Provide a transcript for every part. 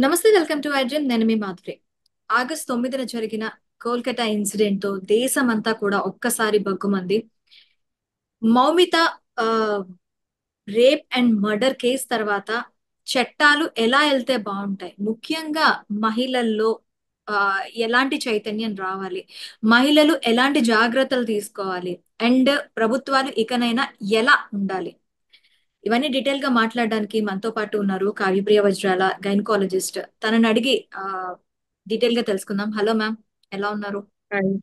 నమస్తే, welcome to iDream. నేను మీ Madhuri. August 9న జరిగిన కోల్కతా ఇన్సిడెంట్ తో దేశమంతా కూడా ఒక్కసారి బగ్గుమంది. మౌమిత ఆ, రేప్ అండ్ మర్డర్ కేసు తర్వాత చట్టాలు ఎలా వెళ్తే బాగుంటాయి, ముఖ్యంగా మహిళల్లో ఆ, ఎలాంటి చైతన్యం రావాలి, మహిళలు ఎలాంటి జాగ్రత్తలు తీసుకోవాలి, అండ్ ప్రభుత్వాలు ఇకనైనా ఎలా ఉండాలి, ఇవన్నీ డీటెయిల్ గా మాట్లాడడానికి మనతో పాటు ఉన్నారు కావ్యప్రియ వజ్రాల, గైనకాలజిస్ట్. తనని అడిగి డీటెయిల్ గా తెలుసుకుందాం. హలో మ్యామ్, ఎలా ఉన్నారు? హాయ్,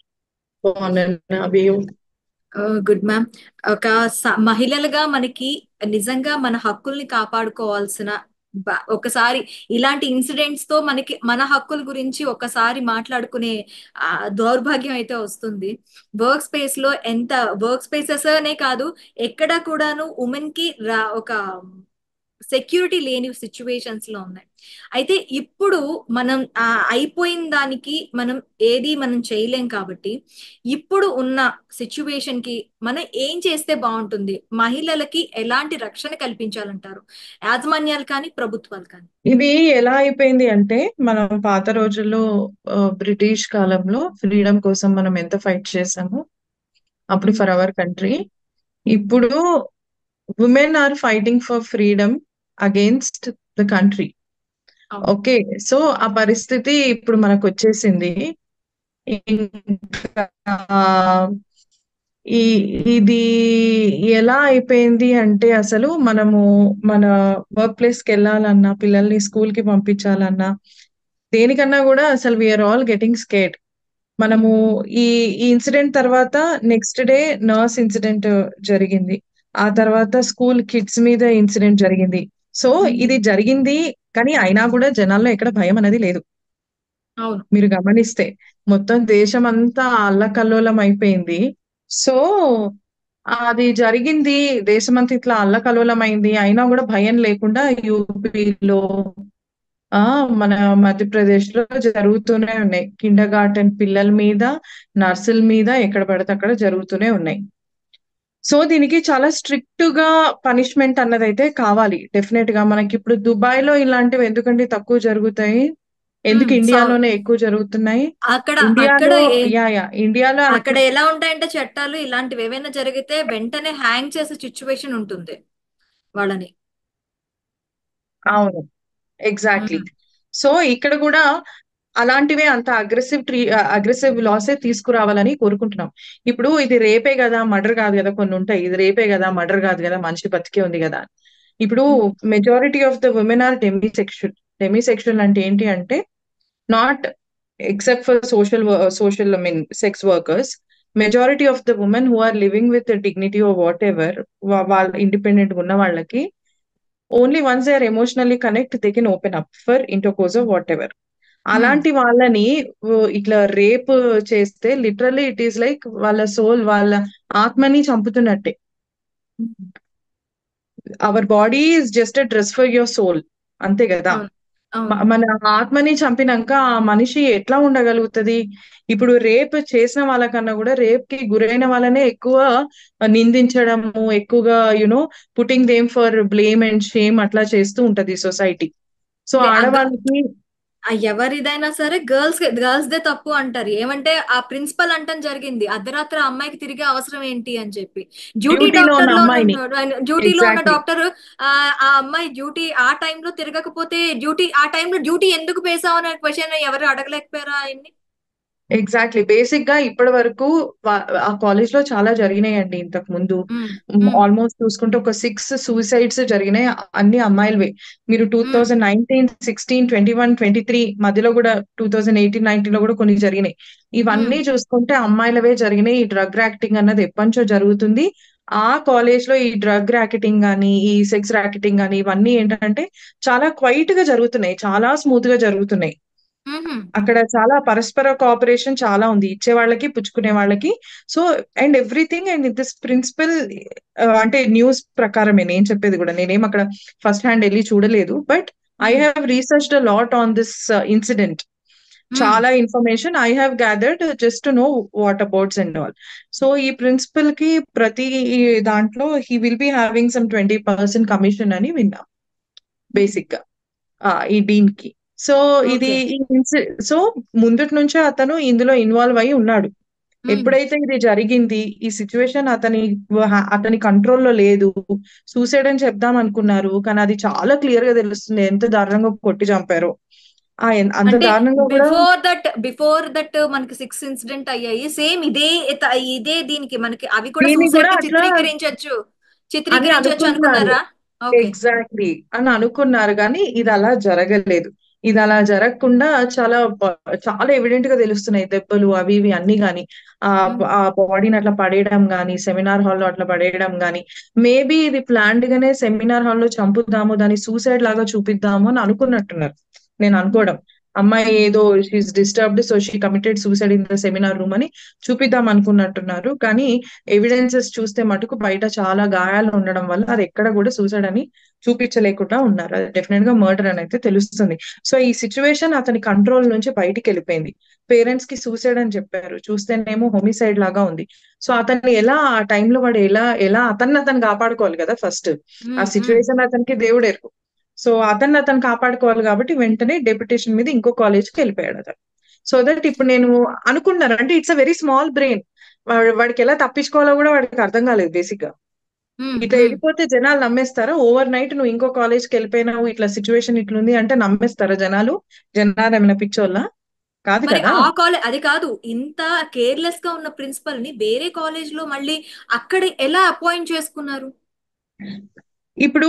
బాగున్నాను. అవి గుడ్ మ్యామ్. ఒక మహిళలుగా మనకి నిజంగా మన హక్కుల్ని కాపాడుకోవాల్సిన ఒకసారి ఇలాంటి ఇన్సిడెంట్స్ తో మనకి మన హక్కుల గురించి ఒకసారి మాట్లాడుకునే ఆ, దౌర్భాగ్యం అయితే వస్తుంది. వర్క్ స్పేస్ లో ఎంత వర్క్ స్పేసెస్ అనే కాదు, ఎక్కడ కూడాను ఉమెన్ కి ఒక సెక్యూరిటీ లేని సిచ్యువేషన్స్ లో ఉన్నాయి. అయితే ఇప్పుడు మనం అయిపోయిన దానికి మనం చేయలేం కాబట్టి ఇప్పుడు ఉన్న సిచ్యువేషన్ కి మనం ఏం చేస్తే బాగుంటుంది, మహిళలకి ఎలాంటి రక్షణ కల్పించాలంటారు, యాజమాన్యాలు కానీ ప్రభుత్వాలు కానీ? ఇది ఎలా అయిపోయింది అంటే, మనం పాత రోజుల్లో బ్రిటిష్ కాలంలో ఫ్రీడమ్ కోసం మనం ఎంత ఫైట్ చేసామో అప్పుడు ఉమ్, ఫర్ అవర్ కంట్రీ. ఇప్పుడు women are fighting for freedom against the country. అవును. ఓకే, సో ఆ పరిస్థితి ఇప్పుడు మనకు వచ్చేసింది. ఇంకా ఈ ఇది ఎలా అయిపోయింది అంటే, అసలు మనము మన వర్క్ ప్లేస్ కి వెళ్ళాలన్నా, పిల్లల్ని స్కూల్ కి పంపించాలన్నా, దేనికన్నా కూడా అసలు వీఆర్ ఆల్ గెటింగ్ స్కేర్డ్. మనము ఉమ్, ఈ ఈ ఇన్సిడెంట్ తర్వాత నెక్స్ట్ డే నర్స్ ఇన్సిడెంట్ జరిగింది. ఆ ఉమ్, తర్వాత స్కూల్ కిడ్స్ మీద ఇన్సిడెంట్ జరిగింది. సో ఉమ్, ఇది జరిగింది, కానీ అయినా కూడా జనాల్లో ఎక్కడ భయం అనేది లేదు. అవును. మీరు గమనిస్తే మొత్తం దేశం అంతా అల్లకల్లోలం అయిపోయింది. సో అది జరిగింది, దేశమంతా ఇట్లా అల్లకల్లోలం అయింది, అయినా కూడా భయం లేకుండా యూపీలో, మన మధ్యప్రదేశ్ లో జరుగుతూనే ఉన్నాయి. కిండర్ గార్టెన్ పిల్లల మీద, నర్సుల మీద ఎక్కడ పడితే అక్కడ జరుగుతూనే ఉన్నాయి. సో దీనికి చాలా స్ట్రిక్ట్ గా పనిష్మెంట్ అన్నదైతే కావాలి డెఫినెట్ గా. మనకి ఇప్పుడు దుబాయ్ లో ఇలాంటివి ఎందుకంటే తక్కువ జరుగుతాయి, ఎందుకు సో ఇండియాలోనే ఎక్కువ జరుగుతున్నాయి? అక్కడ అక్కడ ఇండియాలో, ఇండియాలో అక్కడ ఎలా ఉంటాయంటే చట్టాలు, ఇలాంటివి ఏవైనా జరిగితే వెంటనే హ్యాంగ్ చేసే సిచ్యువేషన్ ఉంటుంది వాళ్ళని. అవును, ఎగ్జాక్ట్లీ. ఉమ్, సో ఇక్కడ కూడా అలాంటివే అంత అగ్రెసివ్ లాసే తీసుకురావాలని కోరుకుంటున్నాం. ఇప్పుడు ఇది రేపే కదా, మర్డర్ కాదు కదా. కొన్ని ఉంటాయి, ఇది రేపే కదా, మర్డర్ కాదు కదా, మనిషి బతికే ఉంది కదా. ఇప్పుడు um, majority of the women are demisexual. Demisexual అంటే ఏంటి అంటే, not except for social I mean sex workers, majority of the women who are living with dignity or whatever, వాళ్ళ ఇండిపెండెంట్ ఉన్న వాళ్ళకి only once they are emotionally connect they can open up for intercourse or whatever. Um, అలాంటి వాళ్ళని ఇట్లా rape చేస్తే literally it is like వాళ్ళ soul, వాళ్ళ ఆత్మని చంపుతున్నట్టే. ఉమ్. Hour body is just a dress for your soul, అంతే కదా. అవును. అవును. మన ఆత్మని చంపినాక ఆ మనిషి ఎట్లా ఉండగలుగుతది? ఇప్పుడు రేప్ చేసిన వాళ్ళకన్నా కూడా రేప్ కి గురైన వాళ్ళనే ఎక్కువ నిందించడము, ఎక్కువగా putting them for blame and shame అట్లా చేస్తూ ఉంటది సొసైటీ. సో లే ఆడవాళ్ళకి. ఎవరిదైనా సరే గర్ల్స్ దే తప్పు అంటారు. ఏమంటే ఆ ప్రిన్సిపల్ అంటం జరిగింది, అర్ధరాత్రి ఆ అమ్మాయికి తిరిగే అవసరం ఏంటి అని చెప్పి. డ్యూటీ డ్యూటీలో ఉన్న డాక్టర్ లో అమ్మాయిని. డ్యూటీలో ఉన్న ఎగ్జాక్ట్లీ. డాక్టర్ ఆ అమ్మాయి డ్యూటీ ఆ టైంలో తిరగకపోతే, ఆ టైంలో డ్యూటీ ఎందుకు పేసావు అనే క్వశ్చన్ ఎవరు అడగలేకపోయారా ఆయన్ని? ఎగ్జాక్ట్లీ. బేసిక్ గా ఇప్పటి వరకు ఆ కాలేజ్ లో చాలా జరిగినాయండి ఇంతకు ముందు. ఉమ్, ఉమ్, ఆల్మోస్ట్ చూసుకుంటే ఒక 6 సూసైడ్స్ జరిగినాయి, అన్ని అమ్మాయిలవే. మీరు ఉమ్, 2019, 16, 21, 23 మధ్యలో కూడా 2018, 19 లో కూడా కొన్ని జరిగినాయి. ఉమ్, ఇవన్నీ చూసుకుంటే అమ్మాయిలవే జరిగినాయి. ఈ డ్రగ్ ర్యాకెటింగ్ అన్నది ఎప్పటి నుంచో జరుగుతుంది. ఆ కాలేజ్ లో ఈ డ్రగ్ ర్యాకెటింగ్ గానీ, ఈ సెక్స్ ర్యాకెటింగ్ గానీ, ఇవన్నీ ఏంటంటే చాలా క్వైట్ గా జరుగుతున్నాయి, చాలా స్మూత్ గా జరుగుతున్నాయి. ఉమ్, అక్కడ చాలా పరస్పర కోఆపరేషన్ చాలా ఉంది, ఇచ్చే వాళ్ళకి పుచ్చుకునే వాళ్ళకి. So and everything, and this principle, అంటే న్యూస్ ప్రకారమే నేను చెప్పేది కూడా, నేనేం అక్కడ ఫస్ట్ హ్యాండ్ వెళ్ళి చూడలేదు. But I um, have researched a lot on this incident. Um, చాలా information I have gathered just to know what abouts and all. So ఈ ప్రిన్సిపల్ కి ప్రతి దాంట్లో he will be having some 20% commission అని విన్నా ఉమ్. Basic గా, ఈ డీన్ కి. సో ఇది ఓకే. సో ముందటి నుంచే అతను ఇందులో ఇన్వాల్వ్ అయి ఉన్నాడు. ఉమ్. ఎప్పుడైతే ఇది జరిగింది, ఈ సిచ్యువేషన్ అతని కంట్రోల్‌లో లేదు. సూసైడ్ అని చెప్దాం అనుకున్నారు. కానీ అది చాలా క్లియర్‌గా తెలుస్తుంది ఎంత దారుణంగా కొట్టి చంపారో. అంత అంటే దారుణంగా కూడా బిఫోర్ దట్ మనకి 6 ఇన్సిడెంట్ అయ్యాయి. సేమ్ ఇదే దీనికి మనకి అవి కూడా దీన్ని సూసైడ్ కూడా గా అట్లా అని చిత్రీకరించవచ్చు అనుకుంటున్నారు. అనుకున్నారా? ఓకే. ఎగ్జాక్ట్‌లీ అని అనుకున్నారు గానీ, ఇది అలా జరగలేదు. ఇది అలా జరగకుండా చాలా ఎవిడెంట్‌గా తెలుస్తున్నాయి దెబ్బలు అవి ఇవి అన్నీ గాని. ఆ బాడీని అట్లా పడేయడం గాని, సెమినార్ హాల్‌లో అట్లా పడేయడం గాని, మేబీ ఇది ప్లాన్డ్ గానే సెమినార్ హాల్‌లో చంపుదాము, దాన్ని సూసైడ్ లాగా చూపిద్దాము అని అనుకున్నట్టున్నారు. నేను అనుకోవడం. అమ్మాయి ఏదో she is disturbed so she committed suicide in the seminar room అని చూపిద్దాం అనుకున్నట్టున్నారు. కానీ ఎవిడెన్సెస్ చూస్తే మటుకు బయట చాలా గాయాలు ఉండడం వల్ల అది ఎక్కడ కూడా సూసైడ్ అని చూపించలేకుండా ఉన్నారు. అది డెఫినెట్ గా మర్డర్ అని అయితే తెలుస్తుంది. సో ఈ సిచ్యువేషన్ అతని కంట్రోల్ నుంచి బయటికి వెళ్ళిపోయింది. పేరెంట్స్ కి సూసైడ్ అని చెప్పారు, చూస్తేనేమో హోమిసైడ్ లాగా ఉంది. సో అతన్ని ఎలా ఆ టైంలో వాడు ఎలా ఎలా అతన్ని కాపాడుకోవాలి కదా ఫస్ట్. ఆ సిచ్యువేషన్ అతనికి దేవుడు ఎరుకు. సో అతను కాపాడుకోవాలి కాబట్టి వెంటనే డెప్యుటేషన్ మీద ఇంకో కాలేజ్కి వెళ్ళిపోయాడు అతను. సో దట్ ఇప్పుడు నేను అనుకున్నాను అంటే it's a very small brain. వాడికి ఎలా తప్పించుకోవాలో కూడా వాడికి అర్థం కాలేదు బేసిక్ గా. ఇట్లా వెళ్ళిపోతే జనాలు నమ్మేస్తారా? ఓవర్ నైట్ నువ్వు ఇంకో కాలేజ్కి వెళ్ళిపోయినావు, ఇట్లా సిచ్యువేషన్ ఇట్లుంది అంటే నమ్మేస్తారా జనాలు? జనాలు ఏమైనా పిచ్చోళ్ళ? కాదు మరి కదా. ఆ కాలేజ్ అది కాదు, ఇంత కేర్లెస్ గా ఉన్న ప్రిన్సిపల్ ని వేరే కాలేజ్ లో మళ్ళీ అక్కడ ఎలా అపాయింట్ చేసుకున్నారు? ఇప్పుడు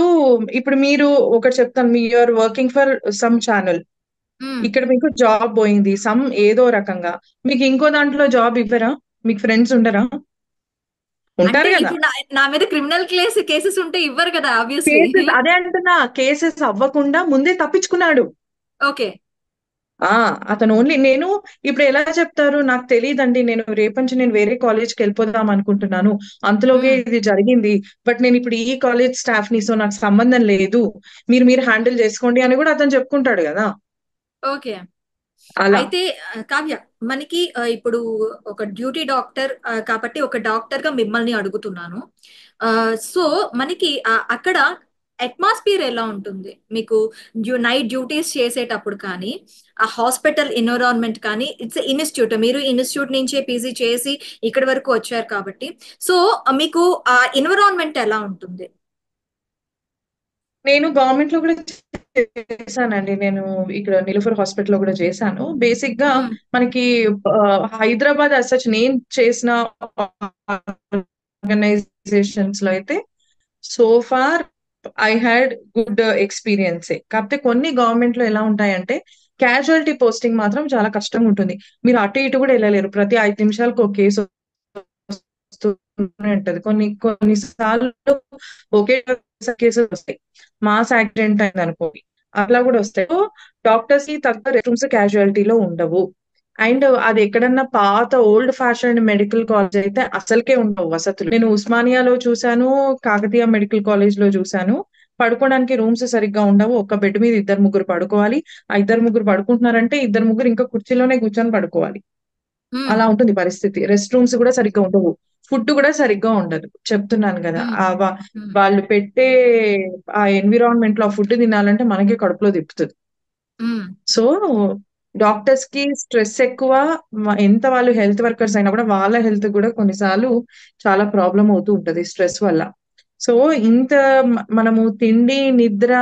ఇప్పుడు మీరు ఒకటి చెప్తాను, మీ you're working for some channel. Um. ఇక్కడ మీకు జాబ్ పోయింది సమ్ ఏదో రకంగా, మీకు ఇంకో దాంట్లో జాబ్ ఇవ్వరా? మీకు ఫ్రెండ్స్ ఉండరా? అంటే ఉంటారు కదా. ఇప్పుడు నా మీద క్రిమినల్ కేసెస్ ఉంటే ఇవ్వరు కదా ఆబ్వియస్లీ. కేసెస్ అదే అంటున్నా, కేసెస్ అవ్వకుండా ముందే తప్పించుకున్నాడు. ఓకే. ఆ అతను ఓన్లీ నేను ఇప్పుడు ఎలా చెప్తారు, నాకు తెలియదండి, నేను రేపంచి నేను వేరే కాలేజ్కి వెళ్ళిపోదాం అనుకుంటున్నాను, అంతలోకే ఇది జరిగింది, బట్ నేను ఇప్పుడు ఈ కాలేజ్ స్టాఫ్ ని, సో నాకు సంబంధం లేదు, మీరు హ్యాండిల్ చేసుకోండి అని కూడా అతను చెప్పుకుంటాడు కదా. ఓకే. అలా అయితే కావ్య, మనకి ఇప్పుడు ఒక డ్యూటీ డాక్టర్ కాబట్టి ఒక డాక్టర్ గా మిమ్మల్ని అడుగుతున్నాను. సో మనకి అక్కడ అట్మాస్ఫియర్ ఎలా ఉంటుంది మీకు నైట్ డ్యూటీస్ చేసేటప్పుడు కానీ, ఆ హాస్పిటల్ ఎన్విరాన్మెంట్ కానీ? ఇట్స్ ఇన్స్టిట్యూట్, మీరు ఇన్స్టిట్యూట్ నుంచే పీజీ చేసి ఇక్కడి వరకు వచ్చారు కాబట్టి, సో మీకు ఆ ఎన్విరాన్మెంట్ ఎలా ఉంటుంది? నేను గవర్నమెంట్ లో కూడా చేశానండి. నేను ఇక్కడ నిలుఫర్ హాస్పిటల్ లో కూడా చేశాను. బేసిక్ గా మ్మ్. మనకి హైదరాబాద్ అసలు నేను చేసిన ఆర్గనైజేషన్స్ లో అయితే so far I had good experience. కాకపోతే కొన్ని గవర్నమెంట్ లో ఎలా ఉంటాయంటే క్యాజువాలిటీ పోస్టింగ్ మాత్రం చాలా కష్టంగా ఉంటుంది. మీరు అటు ఇటు కూడా వెళ్ళలేరు, ప్రతి 5 నిమిషాలకు ఒక కేసు వస్తూనే ఉంటది. కొన్నిసార్లు ఒకే కేసెస్ వస్తాయి. మాస్ యాక్సిడెంట్ అయింది అనుకోండి, అట్లా కూడా వస్తాయి. డాక్టర్స్ కి తగ్గ రెస్ట్ రూమ్స్ క్యాజువాలిటీలో ఉండవు. అండ్ అది ఎక్కడన్నా పాత ఓల్డ్ ఫ్యాషన్ మెడికల్ కాలేజ్ అయితే అసలుకే ఉండవు వసతులు. నేను ఉస్మానియాలో చూశాను, కాకతీయ మెడికల్ కాలేజ్ లో చూశాను. పడుకోవడానికి రూమ్స్ సరిగ్గా ఉండవు. ఒక బెడ్ మీద 2 ముగ్గురు పడుకోవాలి. ఆ 2 ముగ్గురు పడుకుంటున్నారంటే 2 ముగ్గురు ఇంకా కుర్చీలోనే కూర్చొని పడుకోవాలి. మ్మ్. అలా ఉంటుంది పరిస్థితి. రెస్ట్ రూమ్స్ కూడా సరిగ్గా ఉండవు. ఫుడ్ కూడా సరిగ్గా ఉండదు. చెప్తున్నాను కదా. మ్మ్. ఆ మ్మ్. వాళ్ళు పెట్టే ఆ ఎన్విరాన్మెంట్ లో ఆ ఫుడ్ తినాలంటే మనకే కడుపులో తిప్పుతుంది. మ్మ్. సో డాక్టర్స్ కి స్ట్రెస్ ఎక్కువ. ఎంత వాళ్ళు హెల్త్ వర్కర్స్ అయినా కూడా వాళ్ళ హెల్త్ కూడా కొన్నిసార్లు చాలా ప్రాబ్లం అవుతూ ఉంటది స్ట్రెస్ వల్ల. సో ఇంత మనము తిండి, నిద్ర,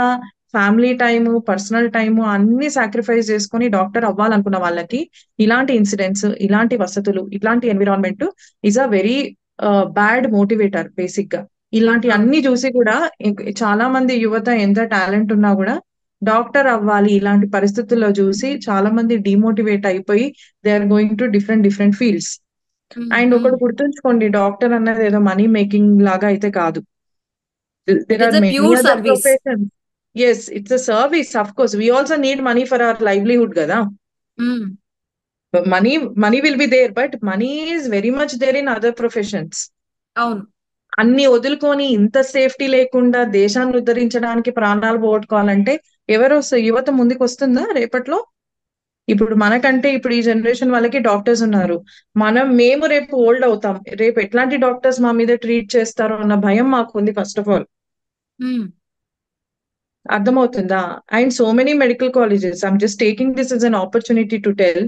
ఫ్యామిలీ టైము, పర్సనల్ టైము అన్ని సాక్రిఫైస్ చేసుకొని డాక్టర్ అవ్వాలనుకున్న వాళ్ళకి ఇలాంటి ఇన్సిడెంట్స్, ఇలాంటి వసతులు, ఇలాంటి environment is a very bad motivator basic గా. ఇలాంటి అవును. అన్ని చూసి కూడా చాలా మంది యువత ఎంత టాలెంట్ ఉన్నా కూడా డాక్టర్ అవ్వాలి ఇలాంటి పరిస్థితుల్లో చూసి చాలా మంది డిమోటివేట్ అయిపోయి they are going to different different fields. Hmm. And hmm. ఒకటి గుర్తుంచుకోండి, డాక్టర్ అన్నది ఏదో మనీ మేకింగ్ లాగా అయితే కాదు. It There are is a many pure other service. professions. Yes, it's a service. Of course, we also need money for our livelihood, కదా. But money will be there, but money is very much there in other professions. అవును. అన్ని వదులుకొని ఇంత safety లేకుండా దేశాన్ని ఉద్ధరించడానికి ప్రాణాలు పోగొట్టుకోవాలంటే యువత ముందుకు వస్తుందా రేపట్లో? ఇప్పుడు మనకంటే ఇప్పుడు ఈ జనరేషన్ వాళ్ళకి డాక్టర్స్ ఉన్నారు. మేము రేపు ఓల్డ్ అవుతాం. రేపు ఎట్లాంటి డాక్టర్స్ మా మీద ట్రీట్ చేస్తారో అన్న భయం మాకు ఉంది ఫస్ట్ ఆఫ్ ఆల్. మ్మ్. అర్థమవుతుందా? And so many medical colleges, I'm just taking this as an opportunity to tell,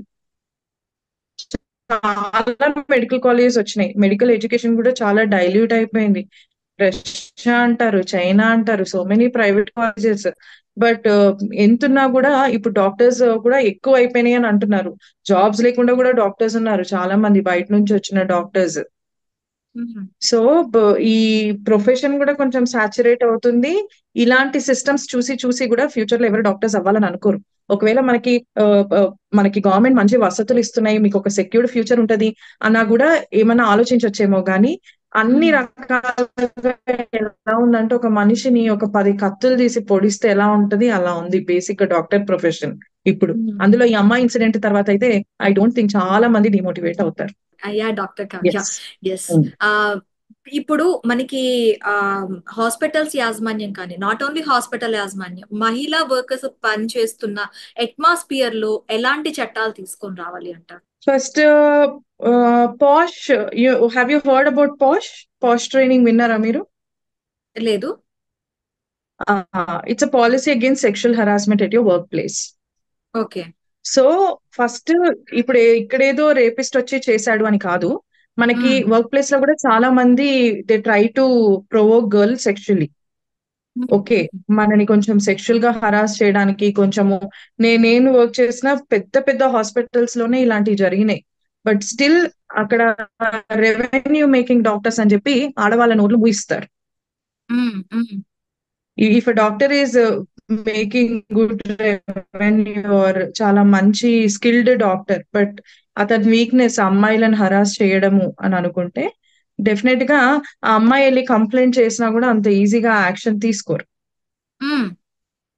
చాలా మెడికల్ కాలేజెస్ వచ్చినాయి. మెడికల్ ఎడ్యుకేషన్ కూడా చాలా డైల్యూట్ అయిపోయింది. రష్యా అంటారు, చైనా అంటారు, so many private colleges. But ఎంతున్నా కూడా ఇప్పుడు డాక్టర్స్ కూడా ఎక్కువ అయిపోయినాయి అని అంటున్నారు. జాబ్స్ లేకుండా కూడా డాక్టర్స్ ఉన్నారు చాలా మంది, బయట నుంచి వచ్చిన డాక్టర్స్. సో ఈ ప్రొఫెషన్ కూడా కొంచెం సాచురేట్ అవుతుంది. ఇలాంటి సిస్టమ్స్ చూసి చూసి కూడా ఫ్యూచర్ లో ఎవరు డాక్టర్స్ అవ్వాలని అనుకోరు. ఒకవేళ మనకి గవర్నమెంట్ మంచి వసతులు ఇస్తున్నాయి, మీకు ఒక సెక్యూర్డ్ ఫ్యూచర్ ఉంటది అన్నా కూడా ఏమన్నా ఆలోచించొచ్చేమో గానీ, అన్ని రకాలుగా ఎలా ఉందంటే ఒక మనిషిని ఒక 10 కత్తులు తీసి పొడిస్తే ఎలా ఉంటది అలా ఉంది బేసిక్ గా డాక్టర్ ప్రొఫెషన్ ఇప్పుడు. అందులో ఈ అమ్మాయి ఇన్సిడెంట్ తర్వాత అయితే ఐ డోంట్ థింక్ చాలా మంది డిమోటివేట్ అవుతారు. అయ్యా డాక్టర్ కావ్య, ఎస్. ఎస్. ఇప్పుడు మనకి హాస్పిటల్స్ యాజమాన్యం కానీ, నాట్ ఓన్లీ హాస్పిటల్ యాజమాన్యం, మహిళా వర్కర్స్ పనిచేస్తున్న అట్మాస్ఫియర్ లో ఎలాంటి చట్టాలు తీసుకొని రావాలి అంటారు? First posh, have you heard about posh training విన్నారా మీరు? లేదు. It's a policy against sexual harassment at your work place. Okay. So first ఇప్పుడు ఇక్కడేదో రేపిస్ట్ వచ్చి చేశాడు అని కాదు, మనకి వర్క్ ప్లేస్ లో కూడా చాలా మంది they try to provoke girl sexually. Okay, మనని కొంచెం సెక్షువల్ గా హరాస్ చేయడానికి కొంచెము, నేను వర్క్ చేసిన పెద్ద పెద్ద హాస్పిటల్స్ లోనే ఇలాంటివి జరిగినాయి. బట్ స్టిల్ అక్కడ రెవెన్యూ మేకింగ్ డాక్టర్స్ అని చెప్పి ఆడవాళ్ళ నోట్లు మూయిస్తారు. If a doctor is making good revenue or చాలా మంచి స్కిల్డ్ డాక్టర్, బట్ అతని వీక్నెస్ అమ్మాయిలను హరాస్ చేయడము అని అనుకుంటే డెఫినెట్ గా ఆ అమ్మాయి వెళ్ళి కంప్లైంట్ చేసినా కూడా అంత ఈజీగా యాక్షన్ తీసుకోరు.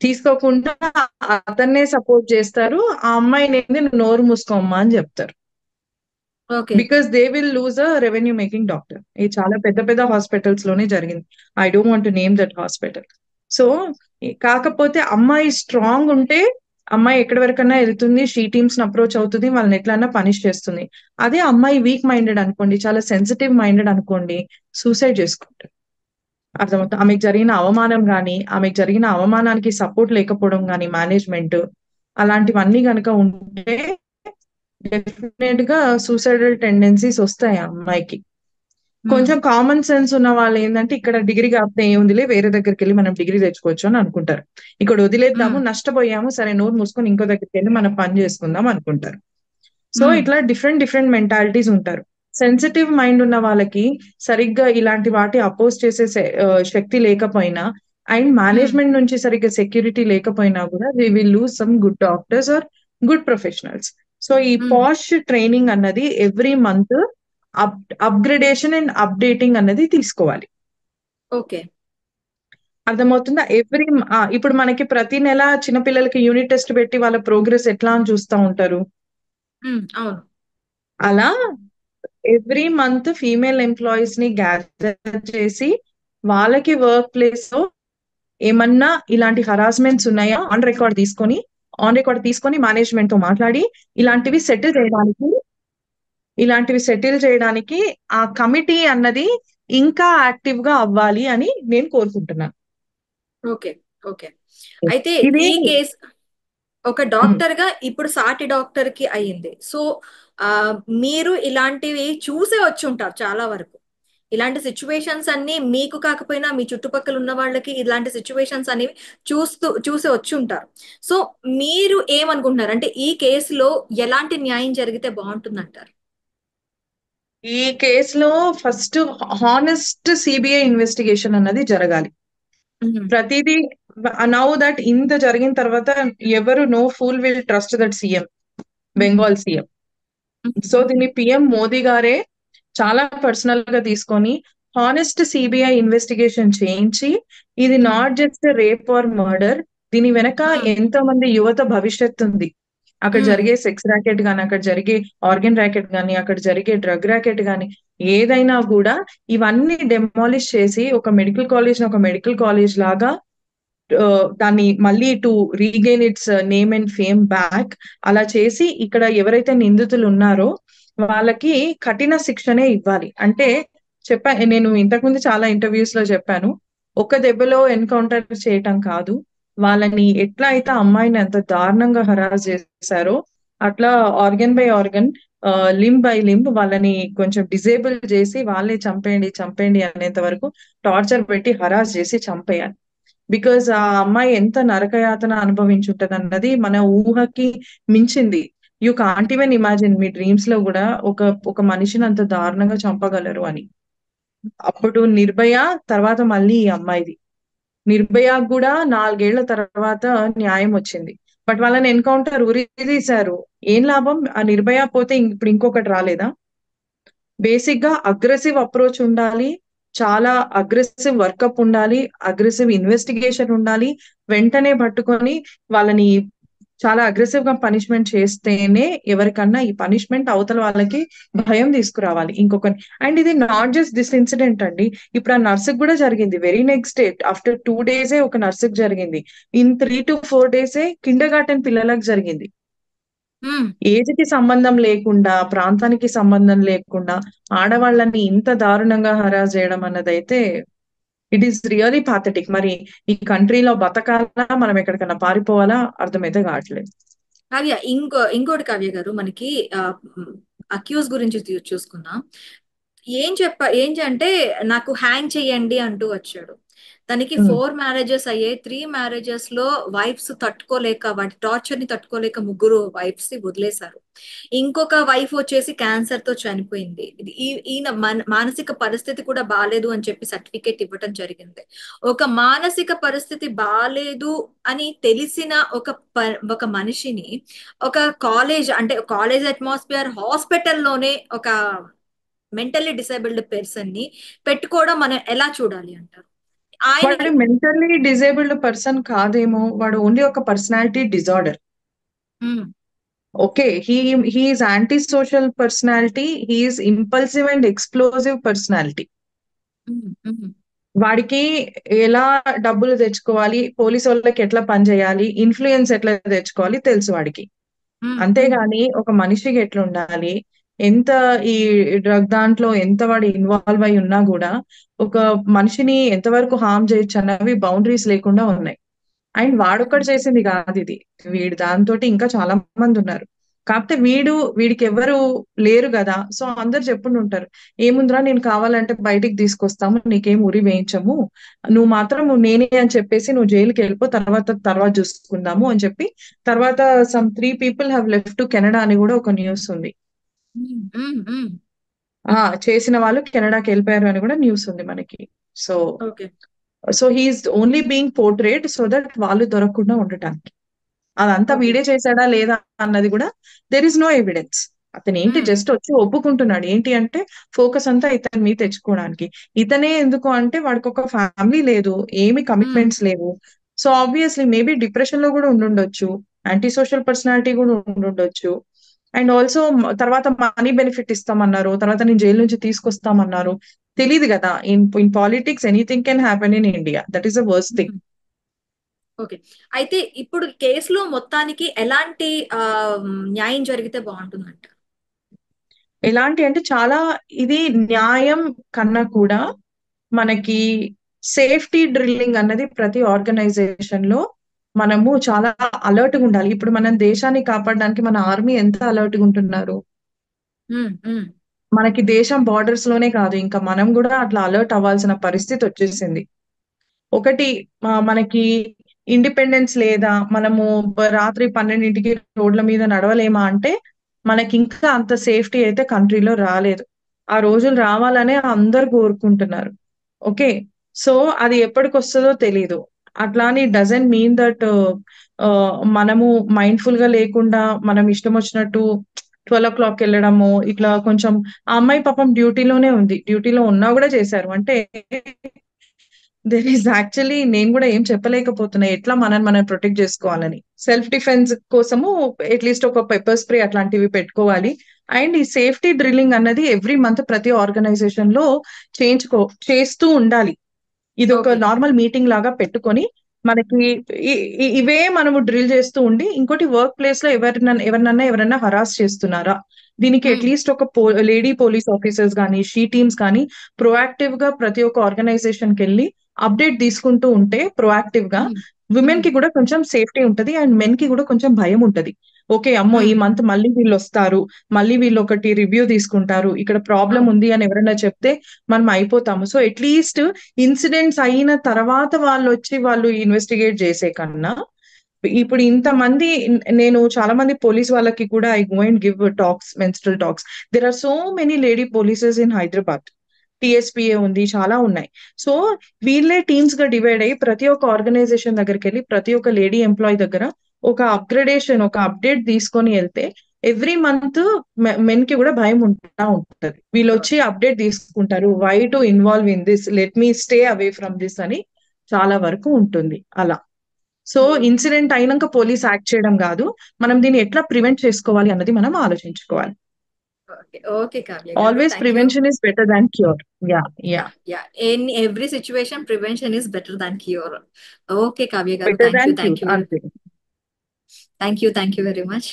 తీసుకోకుండా అతన్నే సపోర్ట్ చేస్తారు. ఆ అమ్మాయిని నోరు మూసుకోమ్మా అని చెప్తారు. Because they will lose a revenue making doctor. ఇది చాలా పెద్ద పెద్ద హాస్పిటల్స్ లోనే జరిగింది. I don't want to name that hospital. So కాకపోతే అమ్మాయి స్ట్రాంగ్ ఉంటే అమ్మాయి ఎక్కడి వరకన్నా వెళ్తుంది, షీ టీమ్స్ అప్రోచ్ అవుతుంది, వాళ్ళని ఎట్లన్నా పనిష్ చేస్తుంది. అదే అమ్మాయి వీక్ మైండెడ్ అనుకోండి, చాలా సెన్సిటివ్ మైండెడ్ అనుకోండి, సూసైడ్ చేసుకుంటారు. అర్థమవుతుంది. ఆమెకు జరిగిన అవమానం కానీ, ఆమెకు జరిగిన అవమానానికి సపోర్ట్ లేకపోవడం కానీ, మేనేజ్మెంట్ అలాంటివన్నీ కనుక ఉంటే డెఫినెట్ గా సూసైడల్ టెండెన్సీస్ వస్తాయి ఆ అమ్మాయికి. కొంచెం కామన్ సెన్స్ ఉన్న వాళ్ళు ఏంటంటే ఇక్కడ డిగ్రీ కాకపోతే ఏముందిలే, వేరే దగ్గరికి వెళ్ళి మనం డిగ్రీ తెచ్చుకోవచ్చు అని అనుకుంటారు. ఇక్కడ వదిలేద్దాము, నష్టపోయాము, సరే నోరు మూసుకొని ఇంకో దగ్గరికి వెళ్ళి మనం పని చేసుకుందాం అనుకుంటారు. సో ఇట్లా డిఫరెంట్ మెంటాలిటీస్ ఉంటారు. సెన్సిటివ్ మైండ్ ఉన్న వాళ్ళకి సరిగ్గా ఇలాంటి వాటి అపోజ్ చేసే శక్తి లేకపోయినా అండ్ మేనేజ్మెంట్ నుంచి సరిగ్గా సెక్యూరిటీ లేకపోయినా కూడా we will lose some good doctors or good professionals. So ఈ పాష్ ట్రైనింగ్ అన్నది every month upgradation and updating అన్నది తీసుకోవాలి. ఓకే, అర్థమవుతుందా? ఇప్పుడు మనకి ప్రతి నెల చిన్నపిల్లలకి యూనిట్ టెస్ట్ పెట్టి వాళ్ళ ప్రోగ్రెస్ ఎట్లా అని చూస్తూ ఉంటారు. అవును. అలా ఎవ్రీ మంత్ ఫీమేల్ ఎంప్లాయీస్ ని గ్యాదర్ చేసి వాళ్ళకి వర్క్ ప్లేస్ లో ఏమన్నా ఇలాంటి హరాస్మెంట్స్ ఉన్నాయా ఆన్ రికార్డ్ తీసుకొని మేనేజ్మెంట్ తో మాట్లాడి ఇలాంటివి సెటిల్ చేయడానికి ఆ కమిటీ అన్నది ఇంకా యాక్టివ్ గా అవ్వాలి అని నేను కోరుకుంటున్నాను. Okay, okay. అయితే ఈ కేసు ఒక డాక్టర్ గా ఇప్పుడు సాటి డాక్టర్ కి అయ్యింది. సో మీరు ఇలాంటివి చూసే వచ్చి ఉంటారు చాలా వరకు. ఇలాంటి సిచ్యువేషన్స్ అన్ని మీకు కాకపోయినా మీ చుట్టుపక్కల ఉన్న వాళ్ళకి ఇలాంటి సిచ్యువేషన్స్ అనేవి చూసి వచ్చి ఉంటారు. సో మీరు ఏమనుకుంటున్నారు అంటే ఈ కేసులో ఎలాంటి న్యాయం జరిగితే బాగుంటుందంటారు? ఈ కేసులో ఫస్ట్ హానెస్ట్ సిబిఐ ఇన్వెస్టిగేషన్ అన్నది జరగాలి. ప్రతిదీ నౌ దట్ ఇంత జరిగిన తర్వాత ఎవరు no fool will trust that CM, Bengal CM. So దీన్ని పిఎం మోదీ గారే చాలా పర్సనల్ గా తీసుకొని హానెస్ట్ సిబిఐ ఇన్వెస్టిగేషన్ చేయించి ఇది not just rape or murder, దీని వెనక ఎంతో మంది యువత భవిష్యత్తు ఉంది. అక్కడ జరిగే సెక్స్ ర్యాకెట్ గాని, అక్కడ జరిగే ఆర్గన్ ర్యాకెట్ గాని, అక్కడ జరిగే డ్రగ్ ర్యాకెట్ గాని ఏదైనా కూడా ఇవన్నీ డెమాలిష్ చేసి ఒక మెడికల్ కాలేజ్ లాగా దాన్ని మళ్ళీ to regain its name and fame back అలా చేసి ఇక్కడ ఎవరైతే నిందితులు ఉన్నారో వాళ్ళకి కఠిన శిక్షనే ఇవ్వాలి. అంటే నేను ఇంతకుముందు చాలా ఇంటర్వ్యూస్ లో చెప్పాను, ఒక దెబ్బలో ఎన్కౌంటర్ చేయటం కాదు, వాళ్ళని ఎట్లా అయితే అమ్మాయిని ఎంత దారుణంగా హరాస్ చేశారో అట్లా organ by organ, limb by limb వాళ్ళని కొంచెం డిజేబుల్ చేసి వాళ్ళే చంపేయండి చంపేయండి అనేంత వరకు టార్చర్ పెట్టి హరాస్ చేసి చంపేయాలి. బికాజ్ ఆ అమ్మాయి ఎంత నరకయాతన అనుభవించుంటది అన్నది మన ఊహకి మించింది. You can't even imagine me dreams లో కూడా ఒక ఒక మనిషిని అంత దారుణంగా చంపగలరు అని. అప్పుడు నిర్భయ, తర్వాత మళ్ళీ ఈ అమ్మాయిది. నిర్భయకు కూడా 4 ఏళ్ల తర్వాత న్యాయం వచ్చింది. బట్ వాళ్ళని ఎన్కౌంటర్ ఉరి తీశారు. ఏం లాభం? ఆ నిర్భయ పోతే ఇప్పుడు ఇంకొకటి రాలేదా? బేసిక్ గా అగ్రెసివ్ అప్రోచ్ ఉండాలి, చాలా అగ్రెసివ్ వర్కప్ ఉండాలి, అగ్రెసివ్ ఇన్వెస్టిగేషన్ ఉండాలి. వెంటనే పట్టుకొని వాళ్ళని చాలా అగ్రెసివ్ గా పనిష్మెంట్ చేస్తేనే ఎవరికన్నా ఈ పనిష్మెంట్ అవతల వాళ్ళకి భయం తీసుకురావాలి ఇంకొకరి. అండ్ ఇది నాట్ జస్ట్ దిస్ ఇన్సిడెంట్ అండి. ఇప్పుడు ఆ నర్సుకు కూడా జరిగింది. Very next day after 2 days ఒక నర్సుకు జరిగింది. ఇన్ 3 to 4 days కిండర్ గార్టెన్ పిల్లలకు జరిగింది. ఉమ్, ఏజ్ కి సంబంధం లేకుండా, ప్రాంతానికి సంబంధం లేకుండా ఆడవాళ్ళని ఇంత దారుణంగా హరాస్ చేయడం అన్నదైతే ఇట్ ఈస్ రియలీ పాథటిక్. మరి ఈ కంట్రీలో బతకాలా, మనం ఎక్కడికన్నా పారిపోవాలా అర్థమైతే కావట్లేదు. కావ్య, ఇంకోటి కావ్య గారు, మనకి అక్యూజ్ గురించి చూసుకుందాం. ఏంటి అంటే, నాకు హ్యాంగ్ చెయ్యండి అంటూ వచ్చాడు. తనకి ఉమ్. 4 మ్యారేజెస్ అయ్యాయి. 3 మ్యారేజెస్ లో వైఫ్స్ తట్టుకోలేక, వాటి టార్చర్ ని తట్టుకోలేక ముగ్గురు వైఫ్స్ ని వదిలేశారు. ఇంకొక వైఫ్ వచ్చేసి క్యాన్సర్ తో చనిపోయింది. ఈయన మానసిక పరిస్థితి కూడా బాలేదు అని చెప్పి సర్టిఫికేట్ ఇవ్వటం జరిగింది. ఒక మానసిక పరిస్థితి బాలేదు అని తెలిసిన ఒక మనిషిని, ఒక కాలేజ్ అట్మాస్ఫియర్, హాస్పిటల్లోనే ఒక మెంటల్లీ డిసేబుల్డ్ పర్సన్ ని పెట్టుకోవడం మనం ఎలా చూడాలి అంటారు? వాడు ఆయనకి మెంటల్లీ డిజేబుల్డ్ పర్సన్ కాదేమో, వాడు ఓన్లీ ఒక personality disorder. Um, okay, he's anti social personality, he's impulsive and explosive personality. Um, um, వాడికి ఎలా డబ్బులు తెచ్చుకోవాలి, పోలీసు వాళ్ళకి ఎట్లా పనిచేయాలి, ఇన్ఫ్లుయెన్స్ ఎట్లా తెచ్చుకోవాలి తెలుసు వాడికి. ఉమ్, ఉమ్, అంతేగాని ఒక మనిషికి ఎట్లా ఉండాలి, ఎంత ఈ డ్రగ్ దాంట్లో ఎంత వాడు ఇన్వాల్వ్ అయి ఉన్నా కూడా ఒక మనిషిని ఎంతవరకు హార్మ్ చేయొచ్చు అన్నవి బౌండరీస్ లేకుండా ఉన్నాయి. అండ్ వాడొక్కడు చేసింది కాదు ఇది. వీడు దాంతో ఇంకా చాలా మంది ఉన్నారు. కాకపోతే వీడికి ఎవరు లేరు కదా, సో అందరు చెప్పుండి ఉంటారు, ఏముందిరా నేను కావాలంటే బయటికి తీసుకొస్తాము, నీకేం ఉరి వేయించము, నువ్వు మాత్రం నేనే అని చెప్పేసి నువ్వు జైలుకి వెళ్ళిపో, తర్వాత చూసుకుందాము అని చెప్పి. తర్వాత some 3 people have left to Canada అని కూడా ఒక న్యూస్ ఉంది. ఉమ్, ఉమ్, ఉమ్. చేసిన వాళ్ళు కెనడాకి వెళ్ళిపోయారు అని కూడా న్యూస్ ఉంది మనకి. So okay. So he's only being portrayed so that వాళ్ళు దొరకకుండా ఉండటానికి. అదంతా ఓకే. వీడే చేశాడా లేదా అన్నది కూడా దెర్ ఇస్ నో ఎవిడెన్స్. అతను ఏంటి ఉమ్, జస్ట్ వచ్చి ఒప్పుకుంటున్నాడు. ఏంటి అంటే ఫోకస్ అంతా ఇతని మీద తెచ్చుకోవడానికి. ఇతనే ఎందుకు అంటే వాడికి ఒక ఫ్యామిలీ లేదు, ఏమి ఉమ్, కమిట్మెంట్స్ లేవు. సో ఆబ్వియస్లీ మేబీ డిప్రెషన్ లో కూడా ఉండుండొచ్చు, యాంటీ సోషల్ పర్సనాలిటీ కూడా ఉండుండొచ్చు. అండ్ ఆల్సో తర్వాత మనీ బెనిఫిట్ ఇస్తామన్నారు, తర్వాత నేను జైలు నుంచి తీసుకొస్తామన్నారు. తెలియదు కదా, in politics anything can happen in India. That is the worst thing. Um. Okay. అయితే ఇప్పుడు కేసులో మొత్తానికి ఎలాంటి న్యాయం జరిగితే బాగుంటుందంట? ఎలాంటి అంటే చాలా, ఇది న్యాయం కన్నా కూడా మనకి సేఫ్టీ డ్రిల్లింగ్ అన్నది ప్రతి ఆర్గనైజేషన్ లో మనము చాలా అలర్ట్ గా ఉండాలి. ఇప్పుడు మనం దేశాన్ని కాపాడడానికి మన ఆర్మీ ఎంత అలర్ట్ గా ఉంటున్నారు. ఉమ్, ఉమ్, మనకి దేశం బార్డర్స్ లోనే కాదు, ఇంకా మనం కూడా అట్లా అలర్ట్ అవ్వాల్సిన పరిస్థితి వచ్చేసింది. ఒకటి, మనకి ఇండిపెండెన్స్ లేదా, మనము రాత్రి 12ంటికి రోడ్ల మీద నడవలేమా అంటే మనకి ఇంకా అంత సేఫ్టీ అయితే కంట్రీలో రాలేదు. ఆ రోజులు రావాలనే అందరు కోరుకుంటున్నారు. ఓకే, సో అది ఎప్పటికి వస్తుందో తెలీదు. అట్లా అని డజంట్ మీన్ దట్ మనము మైండ్ఫుల్ గా లేకుండా మనం ఇష్టం వచ్చినట్టు 12 o'clock వెళ్ళడము ఇట్లా కొంచెం. ఆ అమ్మాయి పాపం డ్యూటీలోనే ఉంది, డ్యూటీలో ఉన్నా కూడా చేశారు అంటే దెర్ ఈస్ యాక్చువల్లీ, నేను కూడా ఏం చెప్పలేకపోతున్నా ఎట్లా మనం ప్రొటెక్ట్ చేసుకోవాలని. సెల్ఫ్ డిఫెన్స్ కోసము అట్లీస్ట్ ఒక పెప్పర్ స్ప్రే అట్లాంటివి పెట్టుకోవాలి. అండ్ ఈ సేఫ్టీ డ్రిల్లింగ్ అన్నది ఎవ్రీ మంత్ ప్రతి ఆర్గనైజేషన్ లో చేస్తూ ఉండాలి. ఇది ఒక ఓకే. నార్మల్ మీటింగ్ లాగా పెట్టుకొని మనకి ఇవే మనము డ్రిల్ చేస్తూ ఉండి, ఇంకోటి వర్క్ ప్లేస్ లో ఎవరన్నా హరాస్ చేస్తున్నారా, దీనికి ఉమ్, అట్లీస్ట్ ఒక లేడీ పోలీస్ ఆఫీసర్స్ కానీ షీ టీమ్స్ కానీ ప్రొయాక్టివ్ గా ప్రతి ఒక్క ఆర్గనైజేషన్ కి వెళ్ళి అప్డేట్ తీసుకుంటూ ఉంటే ప్రొయాక్టివ్ గా ఉమ్, విమెన్ కి కూడా కొంచెం సేఫ్టీ ఉంటది అండ్ మెన్ కి కూడా కొంచెం భయం ఉంటది. ఓకే, అమ్మో ఈ మంత్ మళ్ళీ వీళ్ళు వస్తారు, మళ్ళీ వీళ్ళు ఒకటి రివ్యూ తీసుకుంటారు, ఇక్కడ ప్రాబ్లం ఉంది అని ఎవరైనా చెప్తే మనం అయిపోతాము. సో అట్లీస్ట్ ఇన్సిడెంట్స్ అయిన తర్వాత వాళ్ళు ఇన్వెస్టిగేట్ చేసే కన్నా ఇప్పుడు ఇంతమంది, నేను చాలా మంది పోలీస్ వాళ్ళకి కూడా I go and give talks, menstrual talks. There are so many lady polices in Hyderabad. TSPA ఉంది, చాలా ఉన్నాయి. సో వీళ్ళే టీమ్స్ గా డివైడ్ అయ్యి ప్రతి ఒక్క ఆర్గనైజేషన్ దగ్గరికి వెళ్ళి ప్రతి ఒక్క లేడీ ఎంప్లాయీ దగ్గర ఒక అప్గ్రేడేషన్, ఒక అప్డేట్ తీసుకొని వెళ్తే ఎవ్రీ మంత్ మెన్ కి కూడా భయం ఉంటా ఉంటది. వీళ్ళు వచ్చి అప్డేట్ తీసుకుంటారు, why to involve in this, let me stay away from this అని చాలా వరకు ఉంటుంది అలా. సో ఇన్సిడెంట్ అయినాక పోలీస్ యాక్ట్ చేయడం కాదు, మనం దీన్ని ఎట్లా ప్రివెంట్ చేసుకోవాలి అన్నది మనం ఆలోచించుకోవాలి. Okay Kavya garu, always thank you. Prevention is better than cure. Ya ya in every situation prevention is better than cure. Okay Kavya garu, better than thank cure you అంతే. Thank you very much.